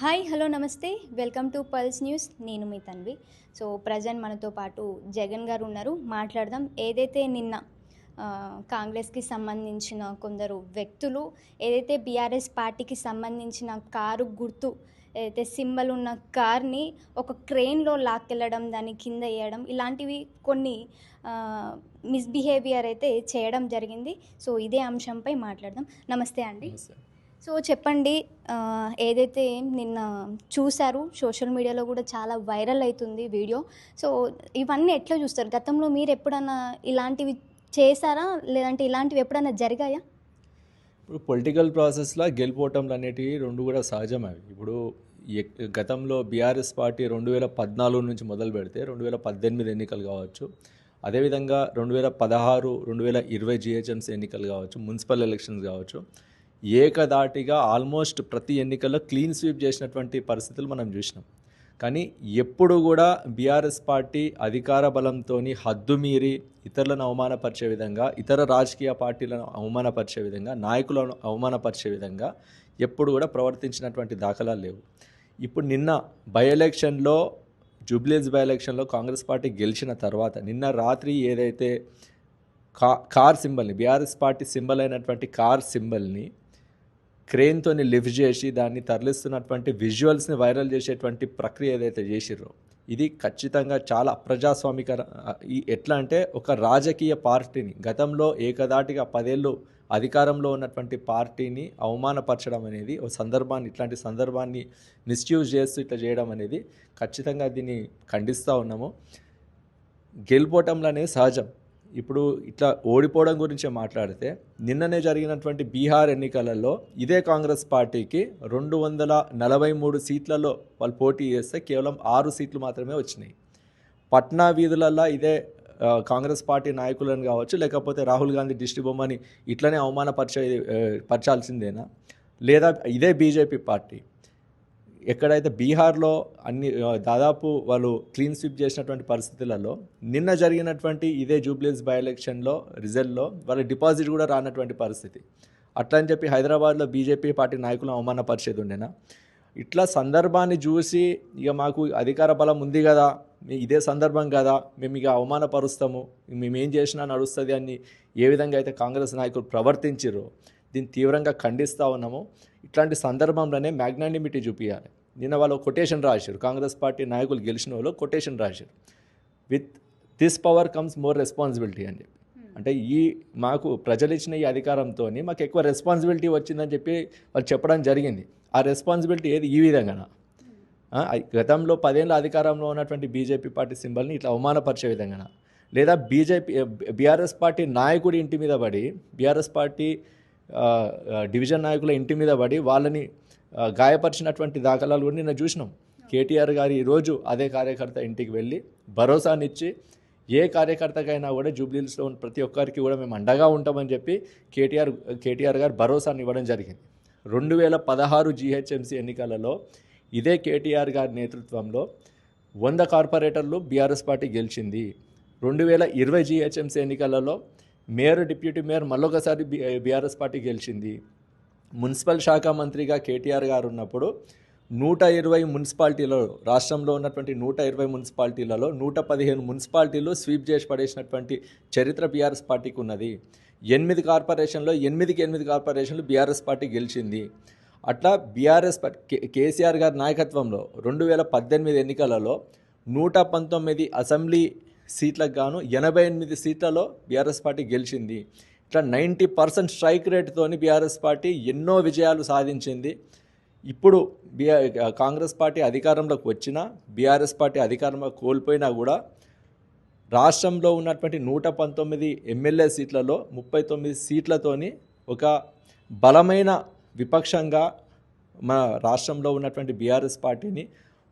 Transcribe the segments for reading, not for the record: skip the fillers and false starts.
Hi hello నమస్తే welcome to pulse news. నేను మీ Tanvi. Present మనతో పాటు జగన్ గారు ఉన్నారు. మాట్లాడదాం. ఏదైతే నిన్న కాంగ్రెస్కి సంబంధించిన కొందరు వ్యక్తులు ఏదైతే బీఆర్ఎస్ పార్టీకి సంబంధించిన కారు గుర్తు ఏదైతే సింబల్ ఉన్న కార్ని ఒక క్రెయిన్లో లాక్కెళ్ళడం, దాన్ని కింద వేయడం, ఇలాంటివి కొన్ని మిస్బిహేవియర్ అయితే చేయడం జరిగింది. ఇదే అంశంపై మాట్లాడదాం. నమస్తే అండి. చెప్పండి, ఏదైతే నిన్న చూశారు సోషల్ మీడియాలో కూడా చాలా వైరల్ అవుతుంది వీడియో. సో ఇవన్నీ ఎట్లా చూస్తారు? గతంలో మీరు ఎప్పుడన్నా ఇలాంటివి చేశారా? లేదంటే ఇలాంటివి ఎప్పుడన్నా జరిగాయా? ఇప్పుడు పొలిటికల్ ప్రాసెస్లో గెలుపోవటంలు అనేటివి రెండు కూడా సహజం. అవి ఇప్పుడు గతంలో బీఆర్ఎస్ పార్టీ 2014 నుంచి మొదలు పెడితే 2018 ఎన్నికలు కావచ్చు, అదేవిధంగా 2016, 2020 జిహెచ్ఎంసీ ఎన్నికలు కావచ్చు, మున్సిపల్ ఎలక్షన్స్ కావచ్చు, ఏకదాటిగా ఆల్మోస్ట్ ప్రతి ఎన్నికల్లో క్లీన్ స్వీప్ చేసినటువంటి పరిస్థితులు మనం చూసినాం. కానీ ఎప్పుడు కూడా బీఆర్ఎస్ పార్టీ అధికార బలంతో హద్దుమీరి ఇతరులను అవమానపరిచే విధంగా, ఇతర రాజకీయ పార్టీలను అవమానపరిచే విధంగా, నాయకులను అవమానపరిచే విధంగా ఎప్పుడు కూడా ప్రవర్తించినటువంటి దాఖలాలు లేవు. ఇప్పుడు నిన్న బై ఎలక్షన్లో, జూబ్లీహిల్స్ బై ఎలక్షన్లో కాంగ్రెస్ పార్టీ గెలిచిన తర్వాత నిన్న రాత్రి ఏదైతే కార్ సింబల్ని, బీఆర్ఎస్ పార్టీ సింబల్ అయినటువంటి కార్ సింబల్ని క్రెయిన్తో లిఫ్ట్ చేసి దాన్ని తరలిస్తున్నటువంటి విజువల్స్ని వైరల్ చేసేటువంటి ప్రక్రియ ఏదైతే చేసిర్రో, ఇది ఖచ్చితంగా చాలా అప్రజాస్వామిక. ఎట్లా అంటే ఒక రాజకీయ పార్టీని, గతంలో ఏకదాటిగా 10 ఏళ్ళు అధికారంలో ఉన్నటువంటి పార్టీని అవమానపరచడం అనేది, ఒక సందర్భాన్ని, ఇట్లాంటి సందర్భాన్ని మిస్యూజ్ చేస్తూ ఇట్లా చేయడం అనేది ఖచ్చితంగా దీన్ని ఖండిస్తూ ఉన్నాము. గెలుపోవటంలో అనేది సహజం. ఇప్పుడు ఇట్లా ఓడిపోవడం గురించే మాట్లాడితే, నిన్ననే జరిగినటువంటి బీహార్ ఎన్నికలలో ఇదే కాంగ్రెస్ పార్టీకి 243 సీట్లలో వాళ్ళు పోటీ చేస్తే కేవలం 6 సీట్లు మాత్రమే వచ్చినాయి. పట్నా వీధులలో ఇదే కాంగ్రెస్ పార్టీ నాయకులను కావచ్చు, లేకపోతే రాహుల్ గాంధీ దిష్టి బొమ్మని ఇట్లనే పరచాల్సిందేనా? లేదా ఇదే బీజేపీ పార్టీ ఎక్కడైతే బీహార్లో దాదాపు వాళ్ళు క్లీన్ స్వీప్ చేసినటువంటి పరిస్థితులలో నిన్న జరిగినటువంటి ఇదే జూబ్లీహిల్స్ బై ఎలక్షన్లో రిజల్ట్లో వాళ్ళ డిపాజిట్ కూడా రానటువంటి పరిస్థితి. అట్లా అని చెప్పి హైదరాబాద్లో బీజేపీ పార్టీ నాయకులను అవమానపరిచేది ఉండేనా? ఇట్లా సందర్భాన్ని చూసి ఇక మాకు అధికార బలం ఉంది కదా, ఇదే సందర్భం కదా, మేము ఇక అవమానపరుస్తాము, మేమేం చేసినా నడుస్తుంది అని ఏ విధంగా అయితే కాంగ్రెస్ నాయకులు ప్రవర్తించారో దీన్ని తీవ్రంగా ఖండిస్తూ ఉన్నాము. ఇట్లాంటి సందర్భంలోనే మ్యాగ్నానిమిటీ చూపించాలి. నిన్న వాళ్ళు కొటేషన్ రాశారు, కాంగ్రెస్ పార్టీ నాయకులు గెలిచిన వాళ్ళు కొటేషన్ రాశారు, with this power comes more responsibility అని చెప్పి. అంటే మాకు ప్రజలు ఇచ్చిన ఈ అధికారంతో మాకు ఎక్కువ రెస్పాన్సిబిలిటీ వచ్చిందని చెప్పి వాళ్ళు చెప్పడం జరిగింది. ఆ రెస్పాన్సిబిలిటీ ఏది? ఈ విధంగా గతంలో 10 ఏళ్ళ అధికారంలో ఉన్నటువంటి బీజేపీ పార్టీ సింబల్ని ఇట్లా అవమానపరిచే విధంగా, లేదా బీఆర్ఎస్ పార్టీ నాయకుడి ఇంటి మీద పడి, బీఆర్ఎస్ పార్టీ డివిజన్ నాయకుల ఇంటి మీద పడి వాళ్ళని గాయపరిచినటువంటి దాఖలాలు కూడా నిన్న చూసినాం. కేటీఆర్ గారు ఈరోజు అదే కార్యకర్త ఇంటికి వెళ్ళి భరోసానిచ్చి, ఏ కార్యకర్తకైనా కూడా జూబ్లీహిల్స్లో ఉన్న ప్రతి ఒక్కరికి కూడా మేము అండగా ఉంటామని చెప్పి కేటీఆర్ గారు భరోసాని ఇవ్వడం జరిగింది. 2016 జిహెచ్ఎంసీ ఎన్నికలలో ఇదే కేటీఆర్ గారి నేతృత్వంలో 100 కార్పొరేటర్లు బీఆర్ఎస్ పార్టీ గెలిచింది. 2020 జిహెచ్ఎంసీ ఎన్నికలలో మేయర్, డిప్యూటీ మేయర్ మళ్ళొకసారి బీఆర్ఎస్ పార్టీ గెలిచింది. మున్సిపల్ శాఖ మంత్రిగా కేటీఆర్ గారు ఉన్నప్పుడు 120 మున్సిపాలిటీలలో, రాష్ట్రంలో ఉన్నటువంటి 120 మున్సిపాలిటీలలో 115 మున్సిపాలిటీలు స్వీప్ చేసి పడేసినటువంటి చరిత్ర బీఆర్ఎస్ పార్టీకి ఉన్నది. 8 కార్పొరేషన్లో 8 కార్పొరేషన్లు బీఆర్ఎస్ పార్టీ గెలిచింది. అట్లా బీఆర్ఎస్ కేసీఆర్ గారి నాయకత్వంలో 2018 ఎన్నికలలో 119 అసెంబ్లీ సీట్లకు గాను 88 సీట్లలో బీఆర్ఎస్ పార్టీ గెలిచింది. ఇట్లా 90% స్ట్రైక్ రేట్తోని బీఆర్ఎస్ పార్టీ ఎన్నో విజయాలు సాధించింది. ఇప్పుడు కాంగ్రెస్ పార్టీ అధికారంలోకి వచ్చినా, బీఆర్ఎస్ పార్టీ అధికారంలో కోల్పోయినా కూడా రాష్ట్రంలో ఉన్నటువంటి 119 ఎమ్మెల్యే సీట్లలో 39 సీట్లతోని ఒక బలమైన విపక్షంగా మన రాష్ట్రంలో ఉన్నటువంటి బీఆర్ఎస్ పార్టీని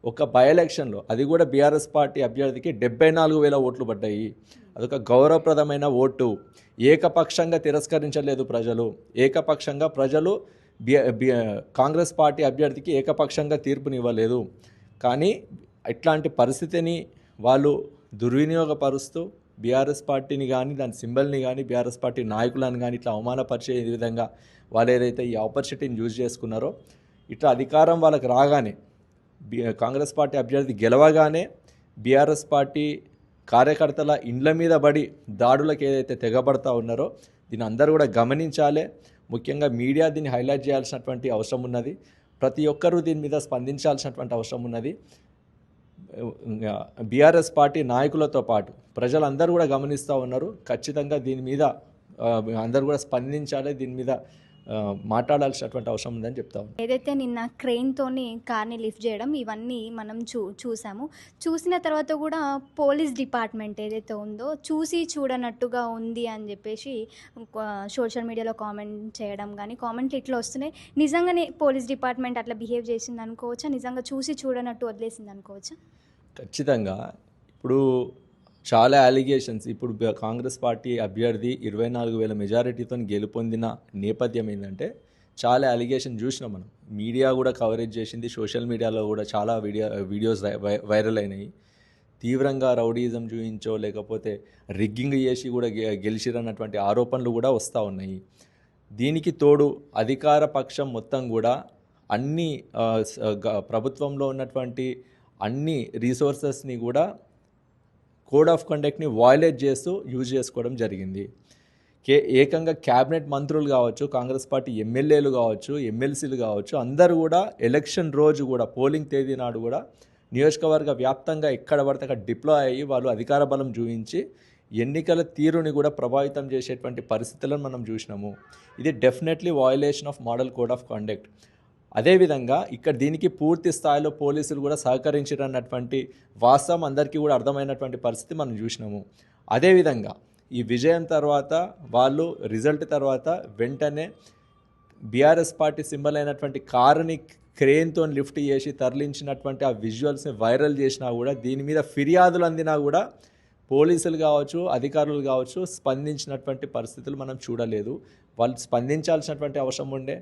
ఒక బై ఎలక్షన్లో, అది కూడా బీఆర్ఎస్ పార్టీ అభ్యర్థికి 74,000 ఓట్లు పడ్డాయి. అదొక గౌరవప్రదమైన ఓటు. ఏకపక్షంగా తిరస్కరించలేదు ప్రజలు. ఏకపక్షంగా ప్రజలు కాంగ్రెస్ పార్టీ అభ్యర్థికి ఏకపక్షంగా తీర్పునివ్వలేదు. కానీ ఇట్లాంటి పరిస్థితిని వాళ్ళు దుర్వినియోగపరుస్తూ బీఆర్ఎస్ పార్టీని కానీ, దాని సింబల్ని కానీ, బీఆర్ఎస్ పార్టీ నాయకులను కానీ ఇట్లా అవమానపరిచే విధంగా వాళ్ళు ఏదైతే ఈ ఆపర్చునిటీని యూజ్ చేసుకున్నారో, ఇట్లా అధికారం వాళ్ళకి రాగానే కాంగ్రెస్ పార్టీ అభ్యర్థి గెలవగానే బీఆర్ఎస్ పార్టీ కార్యకర్తల ఇండ్ల మీద పడి దాడులకు ఏదైతే తెగబడతా ఉన్నారో దీన్ని అందరూ కూడా గమనించాలి. ముఖ్యంగా మీడియా దీన్ని హైలైట్ చేయాల్సినటువంటి అవసరం ఉన్నది. ప్రతి ఒక్కరూ దీని మీద స్పందించాల్సినటువంటి అవసరం ఉన్నది. బీఆర్ఎస్ పార్టీ నాయకులతో పాటు ప్రజలందరూ కూడా గమనిస్తూ ఉన్నారు. ఖచ్చితంగా దీని మీద అందరూ కూడా స్పందించాలి, దీని మీద మాట్లాడాల్సినటువంటి అవసరం ఉందని చెప్తా ఉన్నాను. ఏదైతే నిన్న క్రెయిన్తోని కార్ని లిఫ్ట్ చేయడం ఇవన్నీ మనం చూసాము. చూసిన తర్వాత కూడా పోలీస్ డిపార్ట్మెంట్ ఏదైతే ఉందో చూసి చూడనట్టుగా ఉంది అని చెప్పేసి సోషల్ మీడియాలో కామెంట్ చేయడం కానీ కామెంట్లు ఇట్లా వస్తున్నాయి. నిజంగానే పోలీస్ డిపార్ట్మెంట్ అట్లా బిహేవ్ చేసింది అనుకోవచ్చా? నిజంగా చూసి చూడనట్టు వదిలేసింది అనుకోవచ్చా? ఖచ్చితంగా ఇప్పుడు చాలా అలిగేషన్స్ ఇప్పుడు కాంగ్రెస్ పార్టీ అభ్యర్థి 24,000 మెజారిటీతో గెలుపొందిన నేపథ్యం ఏంటంటే చాలా అలిగేషన్ చూసినాం మనం. మీడియా కూడా కవరేజ్ చేసింది, సోషల్ మీడియాలో కూడా చాలా వీడియోస్ వైరల్ అయినాయి. తీవ్రంగా రౌడీజం చూపించో లేకపోతే రిగ్గింగ్ చేసి కూడా గెలిచిరన్నటువంటి ఆరోపణలు కూడా వస్తూ ఉన్నాయి. దీనికి తోడు అధికార పక్షం మొత్తం కూడా అన్ని ప్రభుత్వంలో ఉన్నటువంటి అన్ని రీసోర్సెస్ని కూడా కోడ్ ఆఫ్ కండక్ట్ని వయలేట్ చేస్తూ యూజ్ చేసుకోవడం జరిగింది. ఏకంగా క్యాబినెట్ మంత్రులు కావచ్చు, కాంగ్రెస్ పార్టీ ఎమ్మెల్యేలు కావచ్చు, ఎమ్మెల్సీలు కావచ్చు, అందరూ కూడా ఎలక్షన్ రోజు కూడా పోలింగ్ తేదీ నాడు కూడా నియోజకవర్గ వ్యాప్తంగా ఎక్కడ పడితే అక్కడ డిప్లాయ్ అయ్యి వాళ్ళు అధికార బలం చూపించి ఎన్నికల తీరుని కూడా ప్రభావితం చేసేటువంటి పరిస్థితులను మనం చూసినాము. ఇది definitely violation of model code of conduct. అదేవిధంగా ఇక్కడ దీనికి పూర్తి స్థాయిలో పోలీసులు కూడా సహకరించారన్నటువంటి వాస్తవం అందరికీ కూడా అర్థమైనటువంటి పరిస్థితి మనం చూసినాము. అదేవిధంగా ఈ విజయం తర్వాత వాళ్ళు రిజల్ట్ తర్వాత వెంటనే బీఆర్ఎస్ పార్టీ సింబల్ అయినటువంటి కారుని క్రేన్తో లిఫ్ట్ చేసి తరలించినటువంటి ఆ విజువల్స్ని వైరల్ చేసినా కూడా దీని మీద ఫిర్యాదులు అందినా కూడా పోలీసులు కావచ్చు, అధికారులు కావచ్చు స్పందించినటువంటి పరిస్థితులు మనం చూడలేదు. వాళ్ళు స్పందించాల్సినటువంటి అవసరం ఉండే.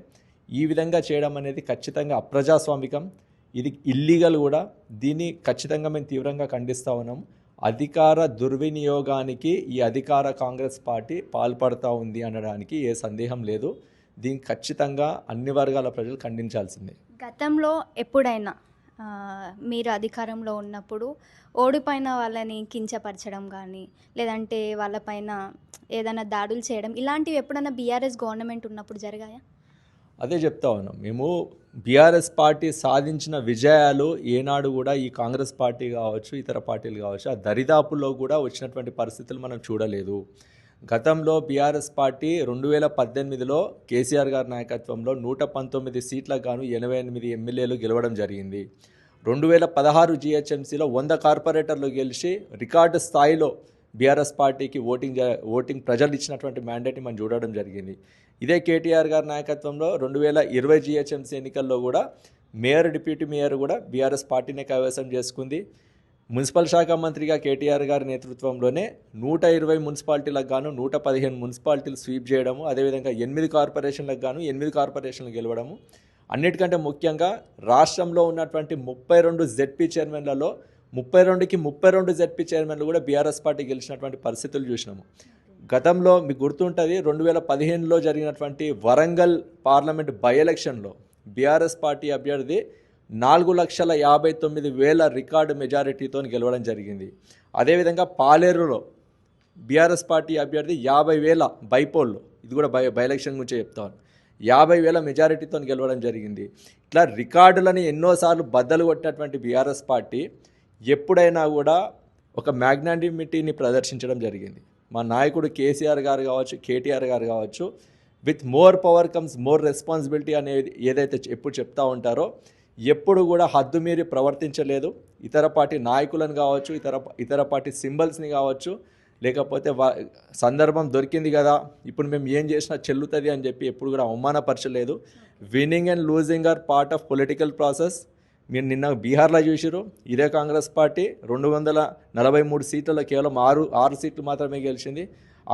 ఈ విధంగా చేయడం అనేది ఖచ్చితంగా అప్రజాస్వామికం, ఇది ఇల్లీగల్ కూడా. దీన్ని ఖచ్చితంగా మేము తీవ్రంగా ఖండిస్తూ ఉన్నాం. అధికార దుర్వినియోగానికి ఈ అధికార కాంగ్రెస్ పార్టీ పాల్పడుతూ ఉంది అనడానికి ఏ సందేహం లేదు. దీన్ని ఖచ్చితంగా అన్ని వర్గాల ప్రజలు ఖండించాల్సిందే. గతంలో ఎప్పుడైనా మీరు అధికారంలో ఉన్నప్పుడు ఓడిపోయిన వాళ్ళని కించపరచడం కానీ లేదంటే వాళ్ళపైన ఏదైనా దాడులు చేయడం ఇలాంటివి ఎప్పుడైనా బీఆర్ఎస్ గవర్నమెంట్ ఉన్నప్పుడు జరిగాయా? అదే చెప్తా ఉన్నాం. మేము బీఆర్ఎస్ పార్టీ సాధించిన విజయాలు ఏనాడు కూడా ఈ కాంగ్రెస్ పార్టీ కావచ్చు, ఇతర పార్టీలు కావచ్చు ఆ దరిదాపుల్లో కూడా వచ్చినటువంటి పరిస్థితులు మనం చూడలేదు. గతంలో బీఆర్ఎస్ పార్టీ 2018లో కేసీఆర్ గారి నాయకత్వంలో 119 సీట్లకు గాను 88 ఎమ్మెల్యేలు గెలవడం జరిగింది. 2016 జీహెచ్ఎంసీలో 100 కార్పొరేటర్లు గెలిచి రికార్డు స్థాయిలో బీఆర్ఎస్ పార్టీకి ఓటింగ్ ప్రజలు ఇచ్చినటువంటి మ్యాండేట్ని మనం చూడడం జరిగింది. ఇదే కేటీఆర్ గారి నాయకత్వంలో 2020 జీహెచ్ఎంసీ ఎన్నికల్లో కూడా మేయర్, డిప్యూటీ మేయర్ కూడా బీఆర్ఎస్ పార్టీనే కైవసం చేసుకుంది. మున్సిపల్ శాఖ మంత్రిగా కేటీఆర్ గారి నేతృత్వంలోనే 120 మున్సిపాలిటీలకు గాను 115 మున్సిపాలిటీలు స్వీప్ చేయడము, అదేవిధంగా 8 కార్పొరేషన్లకు గాను 8 కార్పొరేషన్లు గెలవడము. అన్నిటికంటే ముఖ్యంగా రాష్ట్రంలో ఉన్నటువంటి 32 జెడ్పీ చైర్మన్లలో 32కి 32 జెడ్పీ చైర్మన్లు కూడా బీఆర్ఎస్ పార్టీ గెలిచినటువంటి పరిస్థితులు చూసినాము. గతంలో మీకు గుర్తుంటుంది 2015లో జరిగినటువంటి వరంగల్ పార్లమెంట్ బై ఎలక్షన్లో బీఆర్ఎస్ పార్టీ అభ్యర్థి 4,59,000 రికార్డు మెజారిటీతో గెలవడం జరిగింది. అదేవిధంగా పాలేరులో బీఆర్ఎస్ పార్టీ అభ్యర్థి 50,000 బైపోల్లో, ఇది కూడా బై ఎలక్షన్ గురించి చెప్తాను, 50,000 మెజారిటీతో గెలవడం జరిగింది. ఇట్లా రికార్డులని ఎన్నోసార్లు బద్దలు కొట్టినటువంటి బీఆర్ఎస్ పార్టీ ఎప్పుడైనా కూడా ఒక మ్యాగ్నానిమిటీని ప్రదర్శించడం జరిగింది. మా నాయకుడు కేసీఆర్ గారు కావచ్చు, కేటీఆర్ గారు కావచ్చు, with more power comes more responsibility అనేది ఏదైతే ఎప్పుడు చెప్తా ఉంటారో ఎప్పుడు కూడా హద్దు మీరి ప్రవర్తించలేదు. ఇతర పార్టీ నాయకులను కావచ్చు, ఇతర పార్టీ సింబల్స్ని కావచ్చు, లేకపోతే సందర్భం దొరికింది కదా ఇప్పుడు మేము ఏం చేసినా చెల్లుతుంది అని చెప్పి ఎప్పుడు కూడా అవమానపరచలేదు. Winning and losing are part of political process. మీరు నిన్న బీహార్లో చూసిరు, ఇదే కాంగ్రెస్ పార్టీ 243 సీట్లలో కేవలం 6 సీట్లు మాత్రమే గెలిచింది.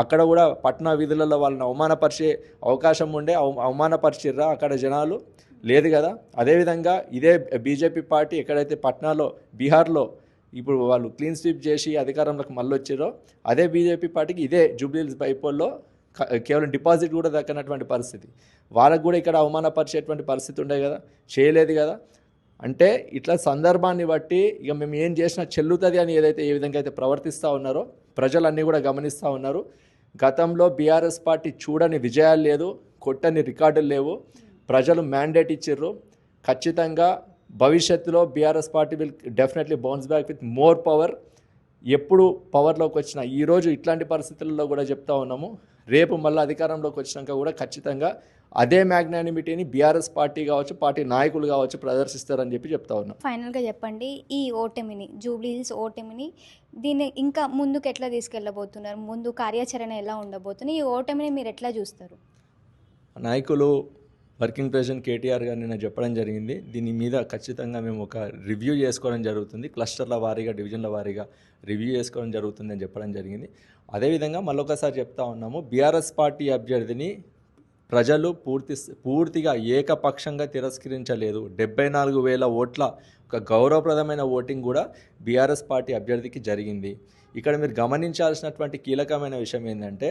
అక్కడ కూడా పట్నా విధులలో వాళ్ళని అవమానపరిచే అవకాశం ఉండే, అవమానపరిచిర్రా అక్కడ జనాలు? లేదు కదా. అదేవిధంగా ఇదే బీజేపీ పార్టీ ఎక్కడైతే పట్నాలో బీహార్లో ఇప్పుడు వాళ్ళు క్లీన్ స్వీప్ చేసి అధికారంలోకి మళ్ళీ వచ్చారో అదే బీజేపీ పార్టీకి ఇదే జూబ్లీహిల్స్ బైపోల్లో కేవలం డిపాజిట్ కూడా దక్కనటువంటి పరిస్థితి. వాళ్ళకు కూడా ఇక్కడ అవమానపరిచేటువంటి పరిస్థితి ఉండే కదా, చేయలేదు కదా. అంటే ఇట్లా సందర్భాన్ని బట్టి ఇక మేము ఏం చేసినా చెల్లుతుంది అని ఏ విధంగా అయితే ప్రవర్తిస్తూ ఉన్నారో ప్రజలన్నీ కూడా గమనిస్తూ ఉన్నారు. గతంలో బీఆర్ఎస్ పార్టీ చూడని విజయాలు లేదు, కొట్టని రికార్డులు లేవు. ప్రజలు మ్యాండేట్ ఇచ్చిర్రు. ఖచ్చితంగా భవిష్యత్తులో BRS party will definitely bounce back with more power. ఎప్పుడు పవర్లోకి వచ్చినా ఈరోజు ఇట్లాంటి పరిస్థితుల్లో కూడా చెప్తా ఉన్నాము, రేపు మళ్ళీ అధికారంలోకి వచ్చినాక కూడా ఖచ్చితంగా అదే మ్యాగ్నానిమిటీని బీఆర్ఎస్ పార్టీ కావచ్చు, పార్టీ నాయకులు కావచ్చు ప్రదర్శిస్తారని చెప్పి చెప్తా ఉన్నాం. ఫైనల్గా చెప్పండి, ఈ ఓటమిని, జూబ్లీ హిల్స్ ఓటమిని, దీన్ని ఇంకా ముందుకు ఎట్లా తీసుకెళ్ళబోతున్నారు? ముందు కార్యాచరణ ఎలా ఉండబోతుంది? ఈ ఓటమిని మీరు ఎట్లా చూస్తారు? నాయకులు వర్కింగ్ ప్రెసిడెంట్ కేటీఆర్ గారు నిన్న చెప్పడం జరిగింది. దీని మీద ఖచ్చితంగా మేము ఒక రివ్యూ చేసుకోవడం జరుగుతుంది, క్లస్టర్ల వారీగా, డివిజన్ల వారీగా రివ్యూ చేసుకోవడం జరుగుతుంది అని చెప్పడం జరిగింది. అదేవిధంగా మళ్ళొకసారి చెప్తా ఉన్నాము, బీఆర్ఎస్ పార్టీ అభ్యర్థిని ప్రజలు పూర్తిగా ఏకపక్షంగా తిరస్కరించలేదు. 74,000 ఓట్ల ఒక గౌరవప్రదమైన ఓటింగ్ కూడా బీఆర్ఎస్ పార్టీ అభ్యర్థికి జరిగింది. ఇక్కడ మీరు గమనించాల్సినటువంటి కీలకమైన విషయం ఏంటంటే,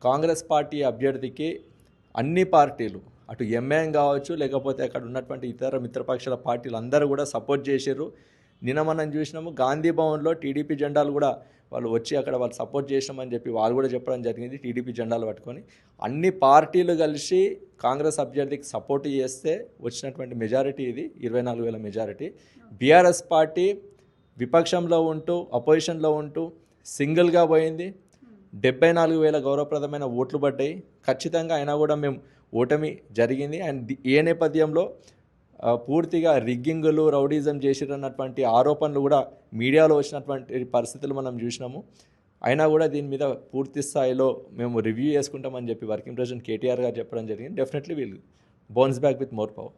కాంగ్రెస్ పార్టీ అభ్యర్థికి అన్ని పార్టీలు, అటు ఎంఐఎం కావచ్చు, లేకపోతే అక్కడ ఉన్నటువంటి ఇతర మిత్రపక్షాల పార్టీలు అందరూ కూడా సపోర్ట్ చేశారు. నిన్న మనం చూసినాము, గాంధీ భవన్లో టీడీపీ జెండాలు కూడా వాళ్ళు వచ్చి అక్కడ వాళ్ళు సపోర్ట్ చేసినామని చెప్పి వాళ్ళు కూడా చెప్పడం జరిగింది. టీడీపీ జెండాలు పట్టుకొని అన్ని పార్టీలు కలిసి కాంగ్రెస్ అభ్యర్థికి సపోర్ట్ చేస్తే వచ్చినటువంటి మెజారిటీ ఇది 24,000 మెజారిటీ. బీఆర్ఎస్ పార్టీ విపక్షంలో ఉంటూ, అపోజిషన్లో ఉంటూ సింగిల్గా పోయింది. 74,000 గౌరవప్రదమైన ఓట్లు పడ్డాయి. ఖచ్చితంగా అయినా కూడా మేము ఓటమి జరిగింది. అండ్ ఏ నేపథ్యంలో పూర్తిగా రిగ్గింగులు, రౌడీజం చేసిరన్నటువంటి ఆరోపణలు కూడా మీడియాలో వచ్చినటువంటి పరిస్థితులు మనం చూసినాము. అయినా కూడా దీని మీద పూర్తి స్థాయిలో మేము రివ్యూ చేసుకుంటామని చెప్పి వర్కింగ్ ప్రెసిడెంట్ కేటీఆర్ గారు చెప్పడం జరిగింది. Definitely will bounce back with more power.